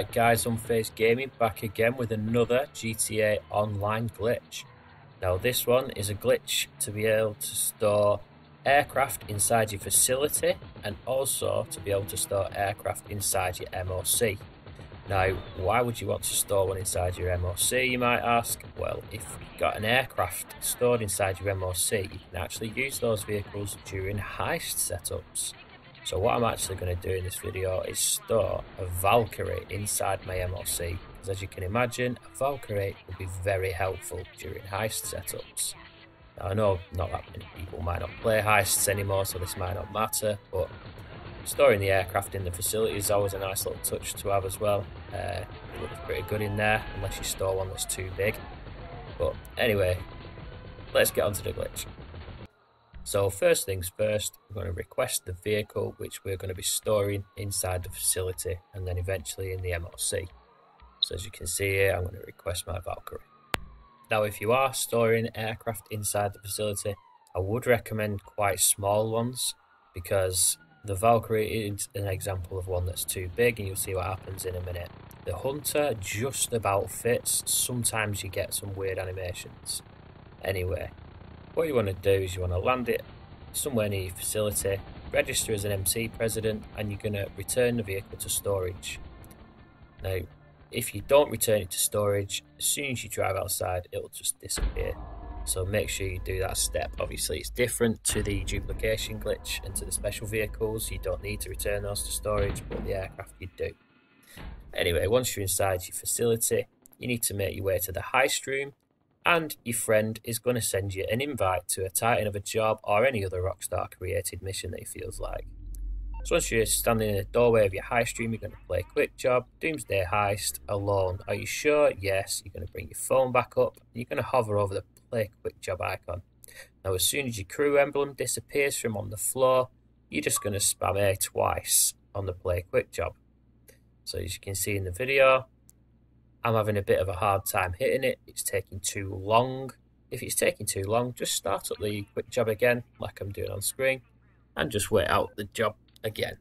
Alright guys, Unfazed Gaming back again with another GTA Online glitch. Now this one is a glitch to be able to store aircraft inside your facility and also to be able to store aircraft inside your MOC. Now why would you want to store one inside your MOC, you might ask? Well, if you've got an aircraft stored inside your MOC, you can actually use those vehicles during heist setups. So what I'm actually going to do in this video is store a Valkyrie inside my MOC, because as you can imagine, a Valkyrie will be very helpful during heist setups. Now I know not that many people might not play heists anymore, so this might not matter, but storing the aircraft in the facility is always a nice little touch to have as well. It looks pretty good in there, unless you store one that's too big. But anyway, let's get on to the glitch. So first things first, we're going to request the vehicle which we're going to be storing inside the facility and then eventually in the MOC. So as you can see here, I'm going to request my Valkyrie. Now if you are storing aircraft inside the facility, I would recommend quite small ones, because the Valkyrie is an example of one that's too big, and you'll see what happens in a minute. The Hunter just about fits, sometimes you get some weird animations. Anyway, what you want to do is you want to land it somewhere near your facility, register as an MC president, and you're going to return the vehicle to storage. Now, if you don't return it to storage, as soon as you drive outside, it'll just disappear. So make sure you do that step. Obviously, it's different to the duplication glitch and to the special vehicles. You don't need to return those to storage, but the aircraft you do. Anyway, once you're inside your facility, you need to make your way to the heist room, and your friend is going to send you an invite to a Titan of a job or any other Rockstar created mission that he feels like. So once you're standing in the doorway of your heist room, you're going to play quick job, Doomsday Heist, alone. Are you sure? Yes. You're going to bring your phone back up, and you're going to hover over the play quick job icon. Now as soon as your crew emblem disappears from on the floor, you're just going to spam A twice on the play quick job. So as you can see in the video, I'm having a bit of a hard time hitting it. It's taking too long. If it's taking too long, just start up the quick job again, like I'm doing on screen, and just wait out the job again.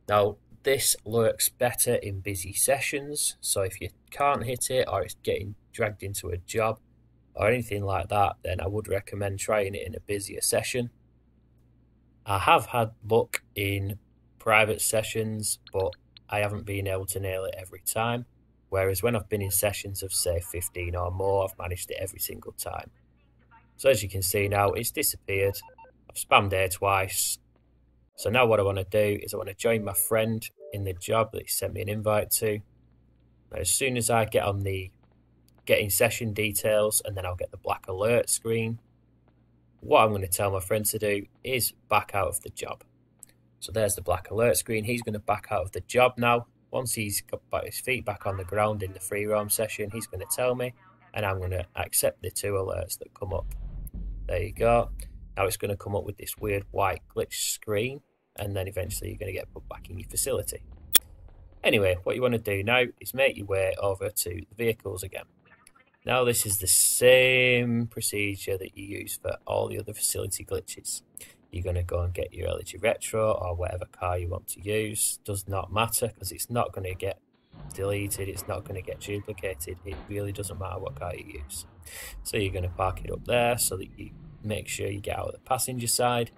Now, this works better in busy sessions, so if you can't hit it, or it's getting dragged into a job, or anything like that, then I would recommend trying it in a busier session. I have had luck in private sessions, but I haven't been able to nail it every time. Whereas when I've been in sessions of say 15 or more, I've managed it every single time. So as you can see now, it's disappeared. I've spammed A twice. So now what I want to do is I want to join my friend in the job that he sent me an invite to. Now, as soon as I get on the getting session details, and then I'll get the black alert screen, what I'm going to tell my friend to do is back out of the job. So there's the black alert screen. He's going to back out of the job now. Once he's got his feet back on the ground in the free roam session, he's going to tell me, and I'm going to accept the 2 alerts that come up. There you go. Now it's going to come up with this weird white glitch screen, and then eventually you're going to get put back in your facility. Anyway, what you want to do now is make your way over to the vehicles again. Now this is the same procedure that you use for all the other facility glitches. You're going to go and get your LG Retro or whatever car you want to use. Does not matter, because it's not going to get deleted, it's not going to get duplicated. It really doesn't matter what car you use. So you're going to park it up there so that you make sure you get out of the passenger side,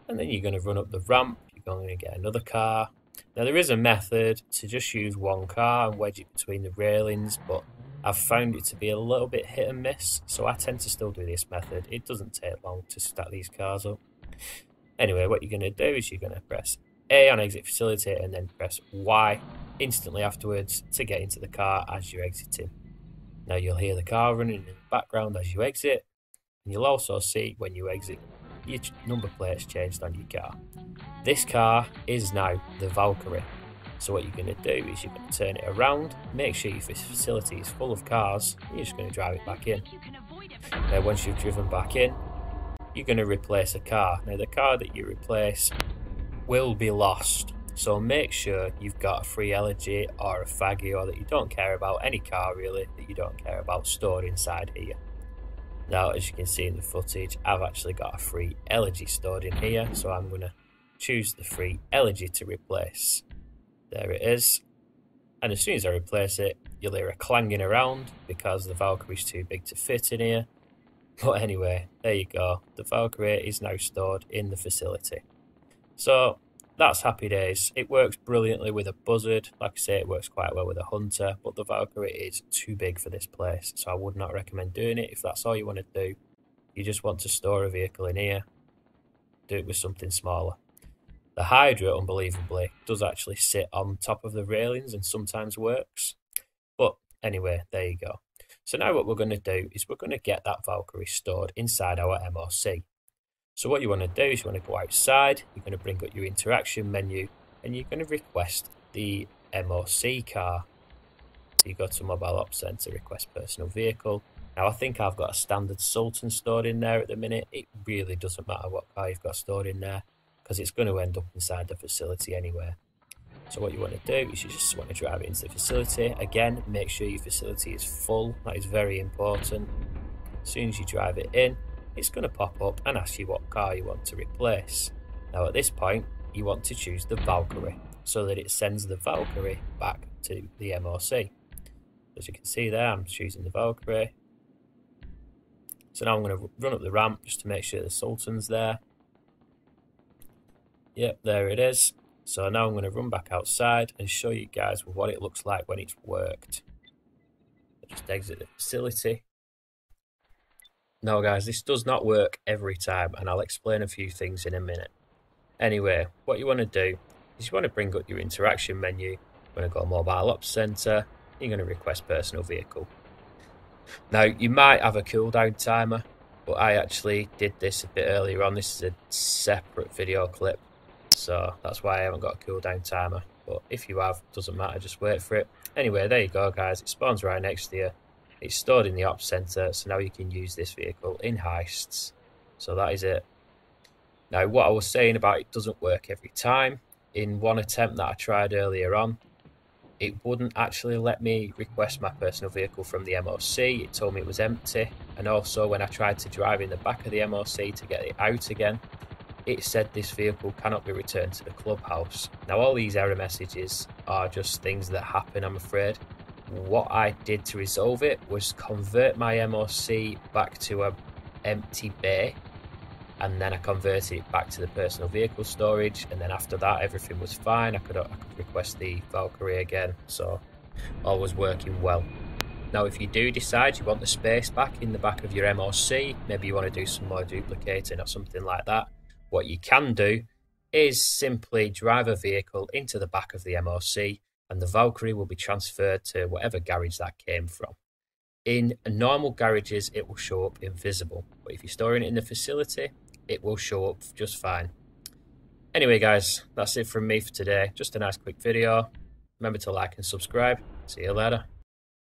and then you're going to run up the ramp. You're going to get another car. Now there is a method to just use one car and wedge it between the railings, but I've found it to be a little bit hit and miss, so I tend to still do this method. It doesn't take long to stack these cars up. Anyway, what you're going to do is you're going to press A on exit facility and then press Y instantly afterwards to get into the car as you're exiting. Now you'll hear the car running in the background as you exit, and you'll also see when you exit your number plate's changed on your car. This car is now the Valkyrie. So what you're going to do is you're going to turn it around, make sure your facility is full of cars, and you're just going to drive it back in. Now once you've driven back in, you're going to replace a car. Now the car that you replace will be lost, so make sure you've got a free elegy or a faggy, or that you don't care about, any car really that you don't care about, stored inside here. Now as you can see in the footage, I've actually got a free elegy stored in here, so I'm going to choose the free elegy to replace. There it is. And as soon as I replace it, you'll hear a clanging around because the Valkyrie's too big to fit in here. But anyway, there you go. The Valkyrie is now stored in the facility. So that's happy days. It works brilliantly with a buzzard. Like I say, it works quite well with a hunter, but the Valkyrie is too big for this place, so I would not recommend doing it. If that's all you want to do, you just want to store a vehicle in here, do it with something smaller. The Hydra, unbelievably, does actually sit on top of the railings and sometimes works. But anyway, there you go. So now what we're going to do is we're going to get that Valkyrie stored inside our MOC. So what you want to do is you want to go outside, you're going to bring up your interaction menu, and you're going to request the MOC car. So you go to Mobile Ops Center, request personal vehicle. Now I think I've got a standard Sultan stored in there at the minute. It really doesn't matter what car you've got stored in there, because it's going to end up inside the facility anyway. So what you want to do is you just want to drive it into the facility. Again, make sure your facility is full. That is very important. As soon as you drive it in, it's going to pop up and ask you what car you want to replace. Now at this point, you want to choose the Valkyrie so that it sends the Valkyrie back to the MOC. As you can see there, I'm choosing the Valkyrie. So now I'm going to run up the ramp just to make sure the Sultan's there. Yep, there it is. So now I'm going to run back outside and show you guys what it looks like when it's worked. Just exit the facility. No guys, this does not work every time, and I'll explain a few things in a minute. Anyway, what you want to do is you want to bring up your interaction menu. You're going to go Mobile Ops Center. You're going to request personal vehicle. Now, you might have a cooldown timer, but I actually did this a bit earlier on. This is a separate video clip, so that's why I haven't got a cooldown timer. But if you have, doesn't matter, just wait for it. Anyway, there you go guys, it spawns right next to you. It's stored in the Ops Center, so now you can use this vehicle in Heists. So that is it. Now, what I was saying about it doesn't work every time. In one attempt that I tried earlier on, it wouldn't actually let me request my personal vehicle from the MOC. It told me it was empty. And also, when I tried to drive in the back of the MOC to get it out again, it said this vehicle cannot be returned to the clubhouse. Now, all these error messages are just things that happen, I'm afraid. What I did to resolve it was convert my MOC back to an empty bay, and then I converted it back to the personal vehicle storage, and then after that everything was fine. I could request the Valkyrie again, so all was working well. Now if you do decide you want the space back in the back of your MOC, maybe you want to do some more duplicating or something like that, what you can do is simply drive a vehicle into the back of the MOC, and the Valkyrie will be transferred to whatever garage that came from. In normal garages, it will show up invisible, but if you're storing it in the facility, it will show up just fine. Anyway, guys, that's it from me for today. Just a nice quick video. Remember to like and subscribe. See you later.